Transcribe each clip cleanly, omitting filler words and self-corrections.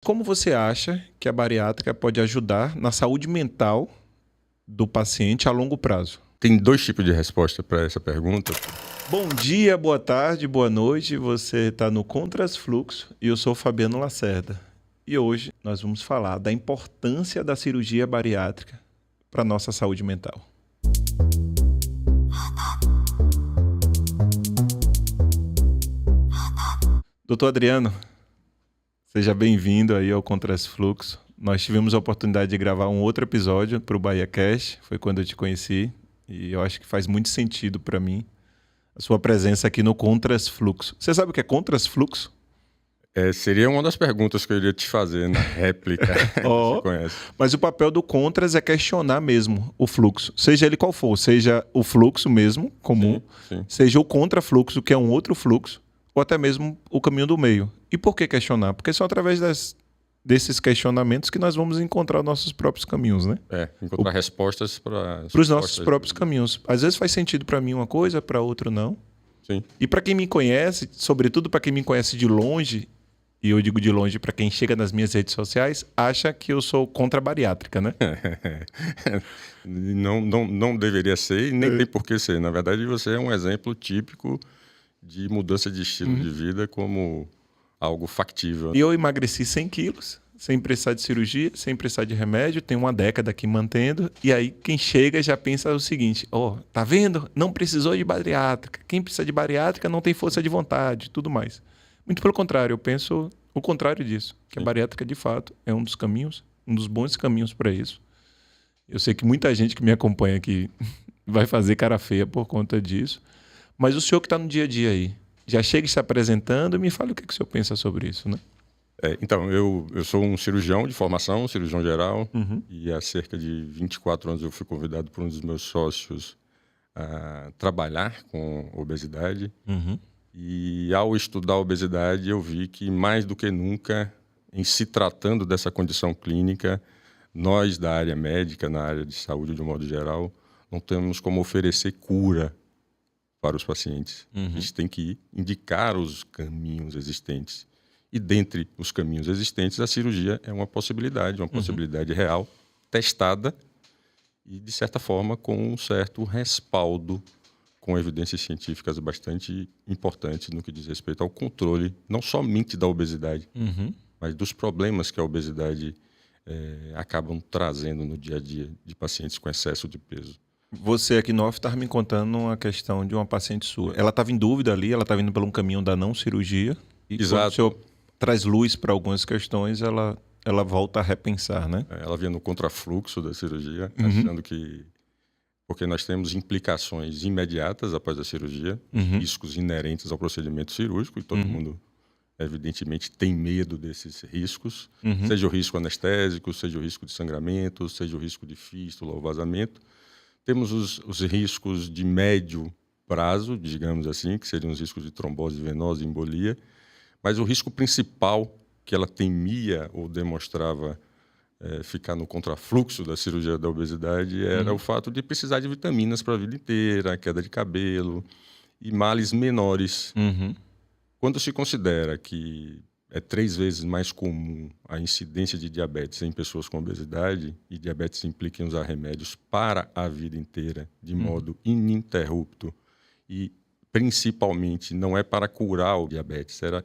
Como você acha que a bariátrica pode ajudar na saúde mental do paciente a longo prazo? Tem 2 tipos de resposta para essa pergunta. Bom dia, boa tarde, boa noite. Você está no Contras Fluxo e eu sou Fabiano Lacerda. E hoje nós vamos falar da importância da cirurgia bariátrica para a nossa saúde mental. Doutor Adriano, seja bem-vindo aí ao Contras Fluxo. Nós tivemos a oportunidade de gravar um outro episódio para o BahiaCast, foi quando eu te conheci, e eu acho que faz muito sentido para mim a sua presença aqui no Contras Fluxo. Você sabe o que é Contras Fluxo? Seria uma das perguntas que eu iria te fazer na réplica. Você conhece. Mas o papel do Contras é questionar mesmo o fluxo, seja ele qual for, seja o fluxo mesmo, comum, sim. Seja o contrafluxo, que é um outro fluxo, ou até mesmo o caminho do meio. E por que questionar? Porque são através desses questionamentos que nós vamos encontrar nossos próprios caminhos, né? Encontrar respostas para os nossos próprios caminhos. Às vezes faz sentido para mim uma coisa, para outro não. Sim. E para quem me conhece, sobretudo para quem me conhece de longe, e eu digo de longe para quem chega nas minhas redes sociais, acha que eu sou contra a bariátrica, né? Não deveria ser e nem tem por que ser. Na verdade, você é um exemplo típico de mudança de estilo de vida como algo factível. E eu emagreci 100 quilos, sem precisar de cirurgia, sem precisar de remédio, tenho uma década aqui mantendo, e aí quem chega já pensa o seguinte, tá vendo? Não precisou de bariátrica. Quem precisa de bariátrica não tem força de vontade, tudo mais. Muito pelo contrário, eu penso o contrário disso, que a bariátrica de fato é um dos caminhos, um dos bons caminhos para isso. Eu sei que muita gente que me acompanha aqui vai fazer cara feia por conta disso, mas o senhor que está no dia a dia aí, já chega se apresentando e me fala o que o senhor pensa sobre isso, né? Então, eu sou um cirurgião de formação, cirurgião geral, e há cerca de 24 anos eu fui convidado por um dos meus sócios a trabalhar com obesidade. E ao estudar a obesidade, eu vi que mais do que nunca, em se tratando dessa condição clínica, nós da área médica, na área de saúde de um modo geral, não temos como oferecer cura para os pacientes. A gente tem que indicar os caminhos existentes. E dentre os caminhos existentes, a cirurgia é uma possibilidade real, testada e, de certa forma, com um certo respaldo, com evidências científicas bastante importantes no que diz respeito ao controle, não somente da obesidade, mas dos problemas que a obesidade acabam trazendo no dia a dia de pacientes com excesso de peso. Você aqui no off estava me contando uma questão de uma paciente sua. Ela estava em dúvida ali, ela estava indo por um caminho da não cirurgia. E Exato. Quando o senhor traz luz para algumas questões, ela volta a repensar, né? Ela vinha no contrafluxo da cirurgia, achando que... Porque nós temos implicações imediatas após a cirurgia, riscos inerentes ao procedimento cirúrgico, e todo mundo, evidentemente, tem medo desses riscos, seja o risco anestésico, seja o risco de sangramento, seja o risco de fístula ou vazamento. Temos os riscos de médio prazo, digamos assim, que seriam os riscos de trombose venosa e embolia, mas o risco principal que ela temia ou demonstrava ficar no contrafluxo da cirurgia da obesidade era o fato de precisar de vitaminas para a vida inteira, queda de cabelo e males menores. Quando se considera que é 3 vezes mais comum a incidência de diabetes em pessoas com obesidade, e diabetes implica em usar remédios para a vida inteira, de modo ininterrupto, e principalmente não é para curar o diabetes, era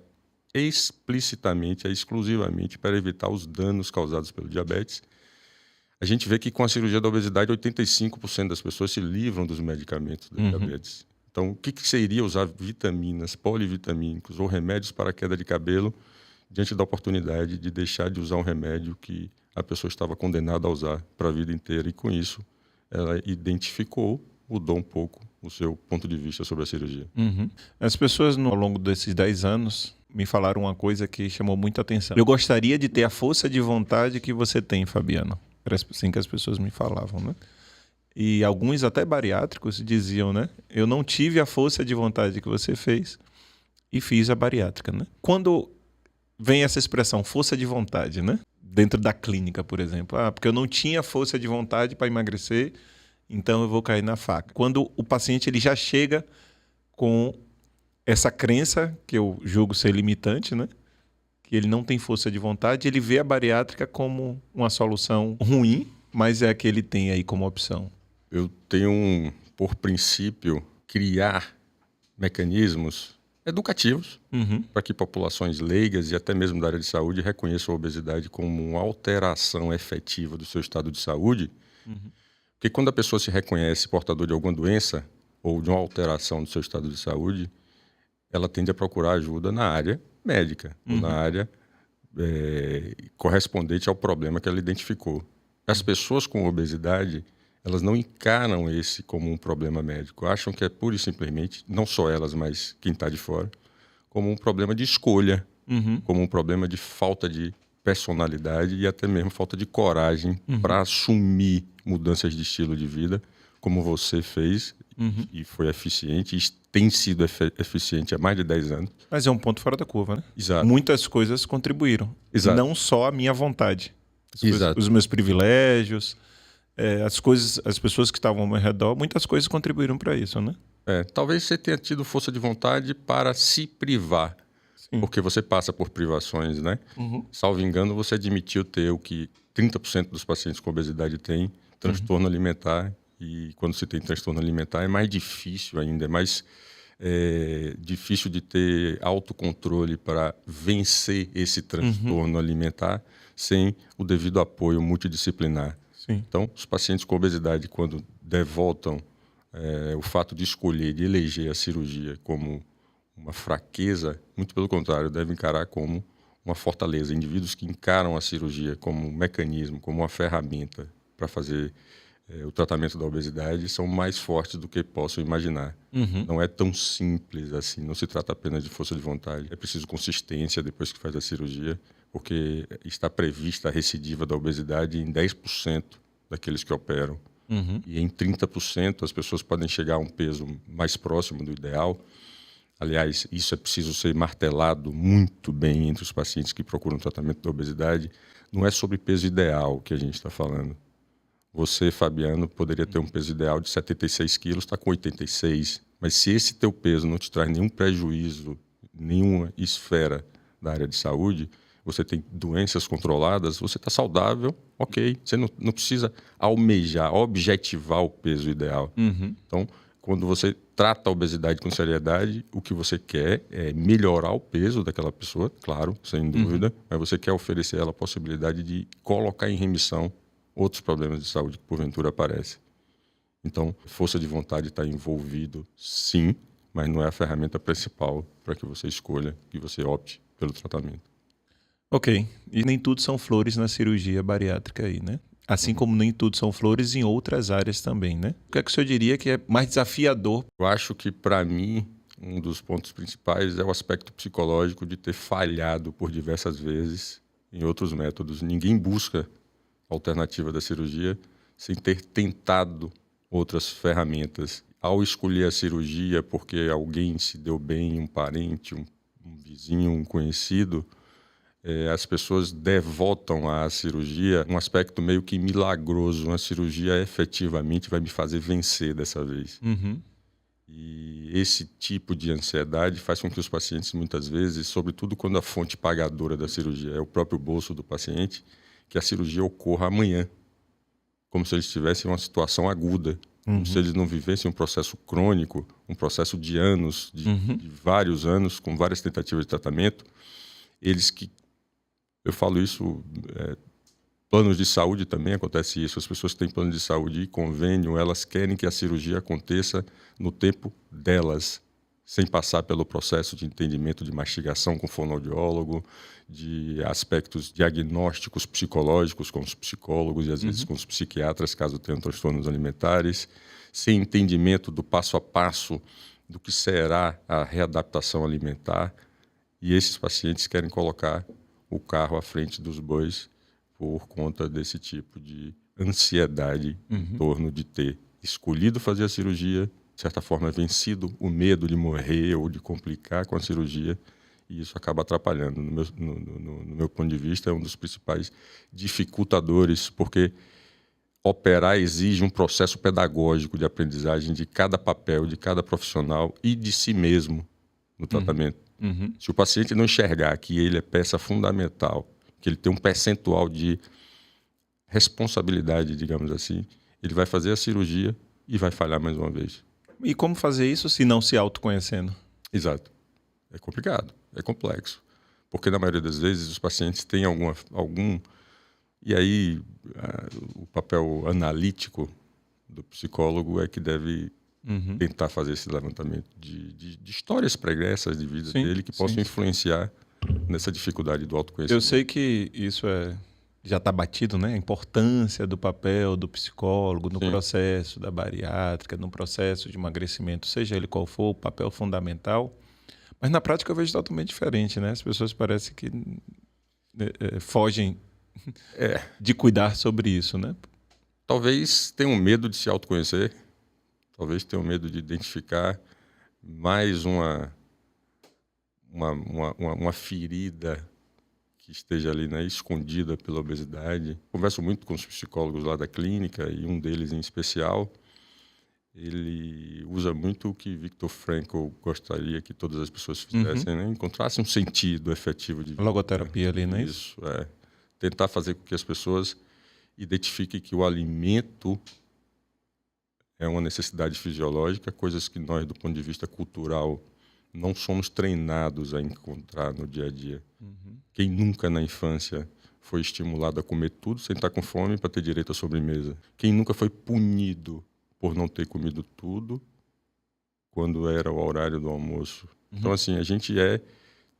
exclusivamente para evitar os danos causados pelo diabetes. A gente vê que com a cirurgia da obesidade, 85% das pessoas se livram dos medicamentos do diabetes. Então, o que seria usar vitaminas, polivitamínicos ou remédios para a queda de cabelo diante da oportunidade de deixar de usar um remédio que a pessoa estava condenada a usar para a vida inteira? E com isso, ela identificou, mudou um pouco o seu ponto de vista sobre a cirurgia. As pessoas, ao longo desses 10 anos, me falaram uma coisa que chamou muita atenção. Eu gostaria de ter a força de vontade que você tem, Fabiano. Era assim que as pessoas me falavam, né? E alguns até bariátricos diziam, né? Eu não tive a força de vontade que você fez e fiz a bariátrica, né? Quando vem essa expressão, força de vontade, né? Dentro da clínica, por exemplo. Porque eu não tinha força de vontade para emagrecer, então eu vou cair na faca. Quando o paciente ele já chega com essa crença, que eu julgo ser limitante, né? que ele não tem força de vontade, ele vê a bariátrica como uma solução ruim, mas é a que ele tem aí como opção. Eu tenho, por princípio, criar mecanismos educativos para que populações leigas e até mesmo da área de saúde reconheçam a obesidade como uma alteração efetiva do seu estado de saúde. Porque quando a pessoa se reconhece portador de alguma doença ou de uma alteração do seu estado de saúde, ela tende a procurar ajuda na área médica, ou na área correspondente ao problema que ela identificou. As pessoas com obesidade, elas não encaram esse como um problema médico. Acham que é pura e simplesmente, não só elas, mas quem está de fora, como um problema de escolha, como um problema de falta de personalidade e até mesmo falta de coragem para assumir mudanças de estilo de vida, como você fez e foi eficiente, e tem sido eficiente há mais de 10 anos. Mas é um ponto fora da curva, né? Exato. Muitas coisas contribuíram. Exato. Não só a minha vontade. Exato. Os meus privilégios, as pessoas que estavam ao meu redor, muitas coisas contribuíram para isso, né? Talvez você tenha tido força de vontade para se privar. Sim. Porque você passa por privações, né? Salvo engano, você admitiu ter o que 30% dos pacientes com obesidade têm, transtorno alimentar. E quando se tem transtorno alimentar é mais difícil ainda, é mais difícil de ter autocontrole para vencer esse transtorno alimentar sem o devido apoio multidisciplinar. Sim. Então, os pacientes com obesidade, quando devotam o fato de escolher, de eleger a cirurgia como uma fraqueza, muito pelo contrário, devem encarar como uma fortaleza. Indivíduos que encaram a cirurgia como um mecanismo, como uma ferramenta para fazer o tratamento da obesidade são mais fortes do que possam imaginar. Não é tão simples assim, não se trata apenas de força de vontade. É preciso consistência depois que faz a cirurgia, porque está prevista a recidiva da obesidade em 10% daqueles que operam. E em 30% as pessoas podem chegar a um peso mais próximo do ideal. Aliás, isso é preciso ser martelado muito bem entre os pacientes que procuram tratamento da obesidade. Não é sobre peso ideal que a gente está falando. Você, Fabiano, poderia ter um peso ideal de 76 quilos, está com 86. Mas se esse teu peso não te traz nenhum prejuízo, nenhuma esfera da área de saúde, você tem doenças controladas, você está saudável, ok. Você não precisa almejar, objetivar o peso ideal. Então, quando você trata a obesidade com seriedade, o que você quer é melhorar o peso daquela pessoa, claro, sem dúvida, mas você quer oferecer a ela a possibilidade de colocar em remissão outros problemas de saúde que porventura aparecem. Então, força de vontade está envolvido, sim, mas não é a ferramenta principal para que você escolha, que você opte pelo tratamento. Ok. E nem tudo são flores na cirurgia bariátrica aí, né? Assim como nem tudo são flores em outras áreas também, né? O que é que o senhor diria que é mais desafiador? Eu acho que, para mim, um dos pontos principais é o aspecto psicológico de ter falhado por diversas vezes em outros métodos. Ninguém busca alternativa da cirurgia sem ter tentado outras ferramentas. Ao escolher a cirurgia porque alguém se deu bem, um parente, um vizinho, um conhecido, as pessoas devotam à cirurgia um aspecto meio que milagroso. Uma cirurgia efetivamente vai me fazer vencer dessa vez. E esse tipo de ansiedade faz com que os pacientes, muitas vezes, sobretudo quando a fonte pagadora da cirurgia é o próprio bolso do paciente, que a cirurgia ocorra amanhã, como se eles tivessem uma situação aguda, como se eles não vivessem um processo crônico, um processo de anos, de vários anos, com várias tentativas de tratamento. Eles que, eu falo isso, planos de saúde também acontece isso, as pessoas que têm plano de saúde e convênio, elas querem que a cirurgia aconteça no tempo delas, sem passar pelo processo de entendimento de mastigação com fonoaudiólogo, de aspectos diagnósticos psicológicos com os psicólogos e às vezes com os psiquiatras, caso tenham transtornos alimentares, sem entendimento do passo a passo do que será a readaptação alimentar. E esses pacientes querem colocar o carro à frente dos bois por conta desse tipo de ansiedade em torno de ter escolhido fazer a cirurgia, de certa forma vencido o medo de morrer ou de complicar com a cirurgia, e isso acaba atrapalhando. No meu ponto de vista, é um dos principais dificultadores, porque operar exige um processo pedagógico de aprendizagem de cada papel, de cada profissional e de si mesmo no tratamento. Se o paciente não enxergar que ele é peça fundamental, que ele tem um percentual de responsabilidade, digamos assim, ele vai fazer a cirurgia e vai falhar mais uma vez. E como fazer isso se não se autoconhecendo? Exato. É complicado, é complexo. Porque na maioria das vezes os pacientes têm algum... E aí o papel analítico do psicólogo é que deve tentar fazer esse levantamento de histórias pregressas de vida dele que possam influenciar nessa dificuldade do autoconhecimento. Eu sei que isso já está batido, né? A importância do papel do psicólogo no processo da bariátrica, no processo de emagrecimento, seja ele qual for, o papel fundamental. Mas na prática eu vejo totalmente diferente, né? As pessoas parecem que fogem de cuidar sobre isso, né? Talvez tenham medo de se autoconhecer, talvez tenham medo de identificar mais uma ferida que esteja ali, né, escondida pela obesidade. Converso muito com os psicólogos lá da clínica, e um deles em especial, ele usa muito o que Viktor Frankl gostaria que todas as pessoas fizessem, né? Encontrassem um sentido efetivo de vida. Logoterapia ali, não é isso? É. Tentar fazer com que as pessoas identifiquem que o alimento é uma necessidade fisiológica, coisas que nós, do ponto de vista cultural, não somos treinados a encontrar no dia a dia. Quem nunca na infância foi estimulado a comer tudo sem estar com fome para ter direito à sobremesa? Quem nunca foi punido por não ter comido tudo quando era o horário do almoço? Então, assim, a gente é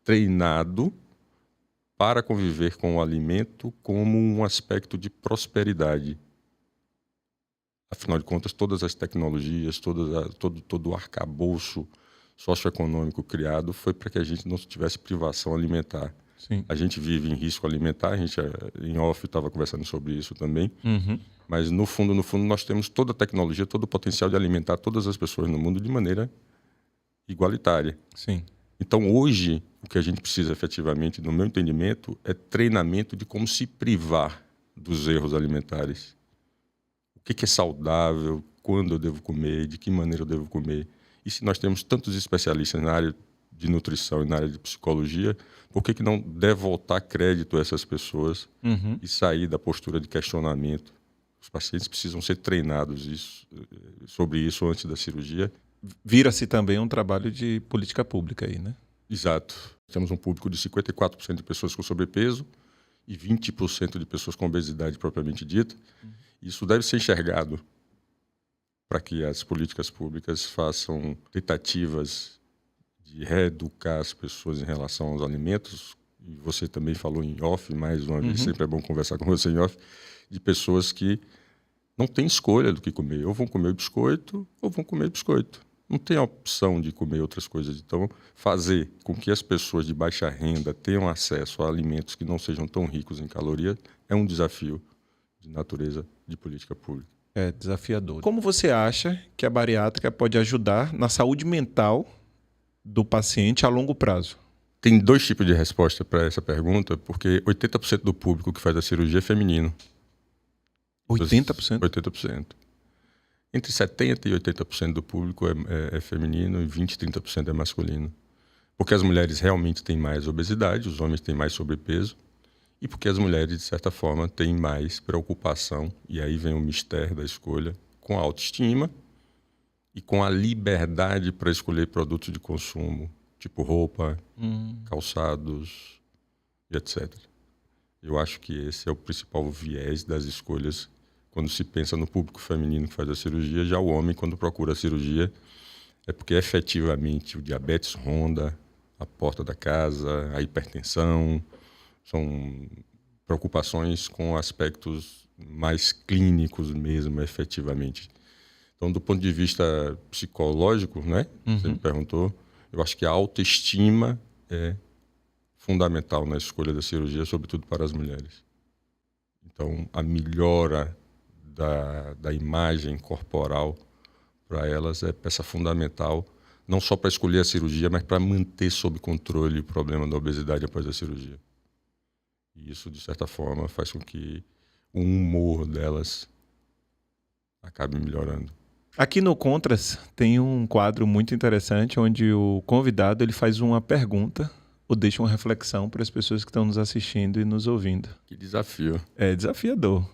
treinado para conviver com o alimento como um aspecto de prosperidade. Afinal de contas, todas as tecnologias, todo o arcabouço socioeconômico criado foi para que a gente não tivesse privação alimentar. Sim. A gente vive em risco alimentar, a gente em off estava conversando sobre isso também, mas no fundo nós temos toda a tecnologia, todo o potencial de alimentar todas as pessoas no mundo de maneira igualitária. Sim. Então hoje o que a gente precisa efetivamente, no meu entendimento, é treinamento de como se privar dos erros alimentares. O que é saudável, quando eu devo comer, de que maneira eu devo comer. E se nós temos tantos especialistas na área de nutrição e na área de psicologia, por que não devoltar crédito a essas pessoas e sair da postura de questionamento? Os pacientes precisam ser treinados sobre isso antes da cirurgia. Vira-se também um trabalho de política pública aí, né? Exato. Temos um público de 54% de pessoas com sobrepeso e 20% de pessoas com obesidade propriamente dita. Isso deve ser enxergado para que as políticas públicas façam tentativas de reeducar as pessoas em relação aos alimentos. E você também falou em off, mais uma vez, sempre é bom conversar com você em off, de pessoas que não têm escolha do que comer. Ou vão comer biscoito, ou vão comer biscoito. Não tem a opção de comer outras coisas. Então, fazer com que as pessoas de baixa renda tenham acesso a alimentos que não sejam tão ricos em calorias é um desafio de natureza de política pública. É desafiador. Como você acha que a bariátrica pode ajudar na saúde mental do paciente a longo prazo? Tem dois tipos de resposta para essa pergunta, porque 80% do público que faz a cirurgia é feminino. 80%? 80%. Entre 70% e 80% do público é feminino e 20%, 30% é masculino. Porque as mulheres realmente têm mais obesidade, os homens têm mais sobrepeso, e porque as mulheres, de certa forma, têm mais preocupação, e aí vem o mistério da escolha, com a autoestima e com a liberdade para escolher produtos de consumo, tipo roupa, calçados e etc. Eu acho que esse é o principal viés das escolhas quando se pensa no público feminino que faz a cirurgia. Já o homem, quando procura a cirurgia, é porque efetivamente o diabetes ronda a porta da casa, a hipertensão, são preocupações com aspectos mais clínicos mesmo, efetivamente. Então, do ponto de vista psicológico, né? Você me perguntou, eu acho que a autoestima é fundamental na escolha da cirurgia, sobretudo para as mulheres. Então, a melhora da imagem corporal para elas é peça fundamental, não só para escolher a cirurgia, mas para manter sob controle o problema da obesidade após a cirurgia. E isso, de certa forma, faz com que o humor delas acabe melhorando. Aqui no Contras tem um quadro muito interessante onde o convidado ele faz uma pergunta ou deixa uma reflexão para as pessoas que estão nos assistindo e nos ouvindo. Que desafio. É desafiador.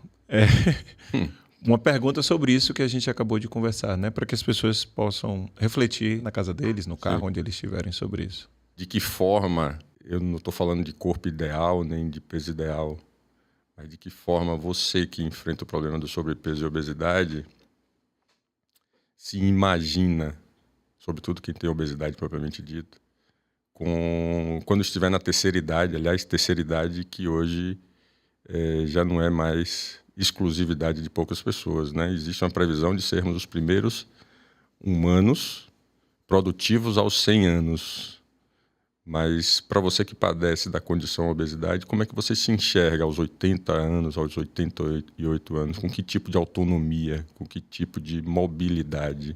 Uma pergunta sobre isso que a gente acabou de conversar, né? Para que as pessoas possam refletir na casa deles, no carro, onde eles estiverem sobre isso. De que forma, eu não estou falando de corpo ideal nem de peso ideal, mas de que forma você que enfrenta o problema do sobrepeso e obesidade se imagina, sobretudo quem tem obesidade propriamente dita, quando estiver na terceira idade, aliás, terceira idade que hoje já não é mais exclusividade de poucas pessoas, né? Existe uma previsão de sermos os primeiros humanos produtivos aos 100 anos. Mas para você que padece da condição obesidade, como é que você se enxerga aos 80 anos, aos 88 anos? Com que tipo de autonomia, com que tipo de mobilidade?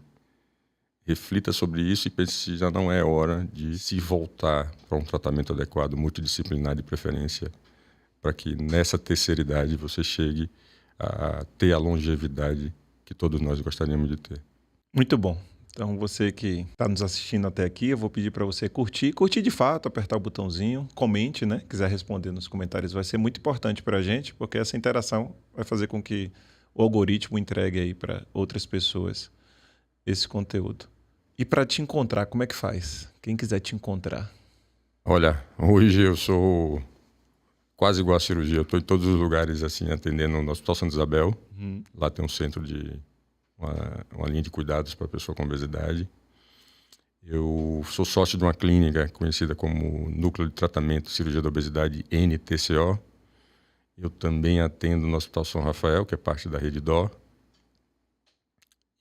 Reflita sobre isso e pense se já não é hora de se voltar para um tratamento adequado, multidisciplinar de preferência, para que nessa terceira idade você chegue a ter a longevidade que todos nós gostaríamos de ter. Muito bom. Então, você que está nos assistindo até aqui, eu vou pedir para você curtir de fato, apertar o botãozinho, comente, né? Quiser responder nos comentários, vai ser muito importante para a gente, porque essa interação vai fazer com que o algoritmo entregue aí para outras pessoas esse conteúdo. E para te encontrar, como é que faz? Quem quiser te encontrar. Olha, hoje eu sou quase igual à cirurgia. Eu estou em todos os lugares assim, atendendo no Hospital Santa Isabel. Lá tem um centro de uma linha de cuidados para pessoa com obesidade. Eu sou sócio de uma clínica conhecida como Núcleo de Tratamento e Cirurgia da Obesidade, NTCO. Eu também atendo no Hospital São Rafael, que é parte da Rede DO.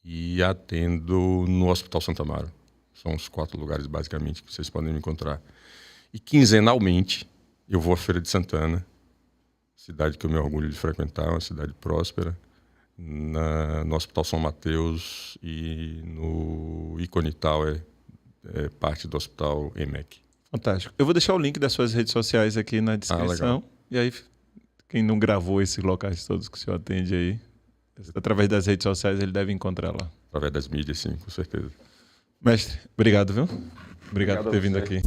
E atendo no Hospital Santa Amaro. São os 4 lugares, basicamente, que vocês podem me encontrar. E quinzenalmente, eu vou à Feira de Santana, cidade que eu me orgulho de frequentar, uma cidade próspera, no Hospital São Mateus e no Icone Tower, parte do Hospital EMEC. Fantástico. Eu vou deixar o link das suas redes sociais aqui na descrição. E aí, quem não gravou esses locais todos que o senhor atende aí, através das redes sociais, ele deve encontrar lá. Através das mídias, sim, com certeza. Mestre, obrigado, viu? Obrigado por ter vindo aqui.